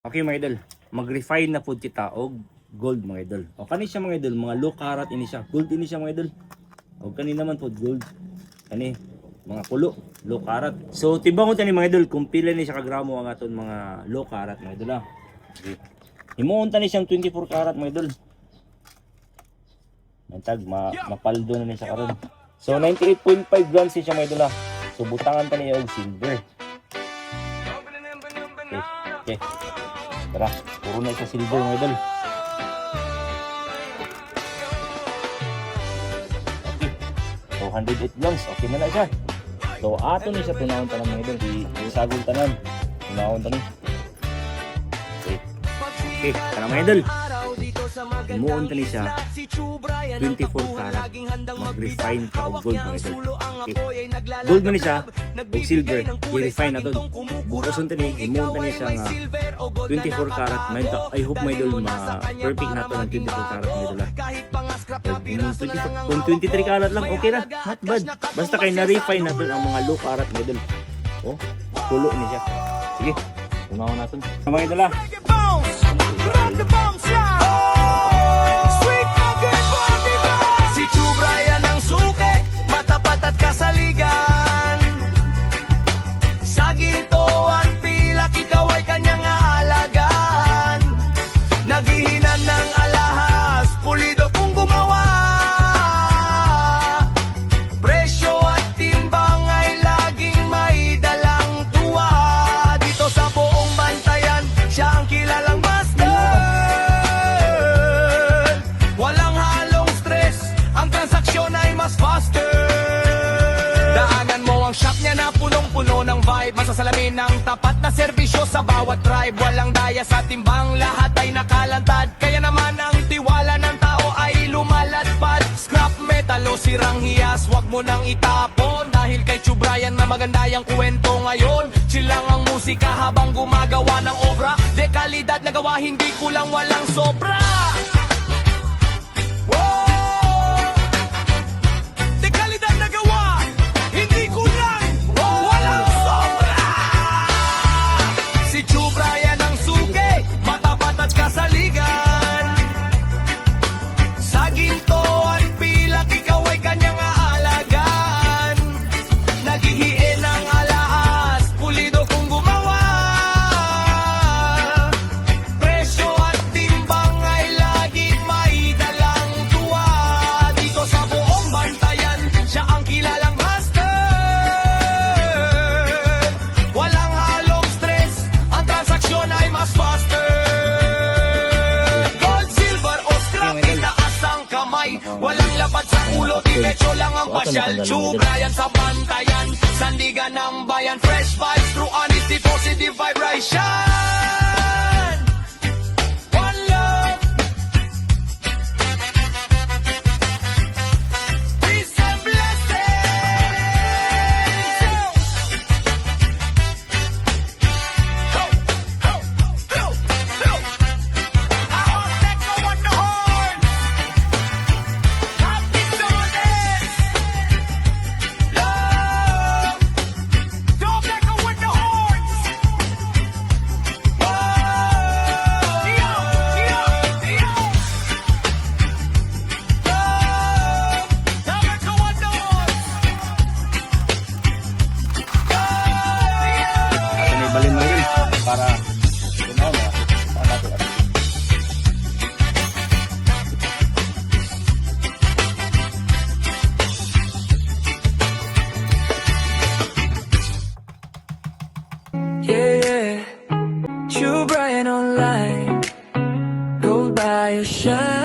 Okay mga idol, mag-refine na po kita og gold mga idol. O kani siya mga idol, mga low carat ini siya. Gold ini siya mga idol. O kani naman po gold. Kani mga kulo, low carat. So tibangon tani mga idol kung pila ni siya ka gramo ang aton mga low carat mga idol. Okay. Himuon tani siyang 24 carat mga idol. Mantag mapaldo na ni siya karon. So 98.5 grams siya mga idol. So butangan tani og silver. Okay. Tara, puro na sa silver mga idol. Okay. So 108 grams, okay na siya. So ato ni siya tunawon tanan mga idol. Isagol tanan. Tunawon tanan. Okay. Okay, tara mga idol. Himuon tani siya 24 karat. Mag-refine ka og gold mga idol. Okay. Gold man ni siya og silver, i-refine na to. Bukason tani, himuon tani siya nga 24 karat. I hope my idol ma-perfect na to ng 24 karat mga idol. Kung 23 karat lang, okay na. Not bad. Basta kay na-refine na to ang mga low karat mga idol. Oh, kulo ni siya. Sige, unawa natin. Mga idol Si Chubrayan ang suke, matapat at kasaligan. Sa gintoan pilak, ikaw ay kanyang aalagaan. Naghihinan ng alahas, pulido kung gumawa. Presyo at timbang ay laging may dalang tuwa. Dito sa buong bantayan, siya ang kilalang master. Walang halong stress, ang transaksyon ay mas faster. Daanan mo ang shop niya na punong-puno ng vibe. Masasalamin ng tapat na serbisyo sa bawat tribe. Walang daya sa timbang, lahat ay nakalantad. Kaya naman ang tiwala ng tao ay lumaladpad. Scrap metal o sirang hiyas, wag mo nang itapon. Dahil kay Chubrayan na maganda yung kwento ngayon. Chill lang ang musika habang gumagawa ng obra. Dekalidad na gawa, hindi kulang, walang sobra. Dekalidad na gawa, hindi kulang, walang sobra. Si Chubrayan ang suke, matapat at kasaligan. Sa gintoan pilak, ikaw ay kanyang aalagaan. Naghihiin ang alahas, pulido kung gumawa. Presyo at timbang ay laging may dalang tuwa. Dito sa buong bantayan, siya ang kilalang master. Walang halong stress, ang transaksyon ay mas faster. Gold, silver o scrap, itaas ang kamay. Walang lapad sa ulo, diretso lang ang pasyal. Chubrayan sa bantayan, sandigan ng bayan. Fresh vibes through honesty, positive vibration. One love, peace and blessings. Go, go, go, go. Ahos echo on the horn. Happy Sundays. Love, don't echo with the horns. Whoa, yo, yo, yo. Love, don't echo with the horns. Ato ni balin mo yun para tunaw na. Para natin. Yeah, Chubrayan online, gold by your shine.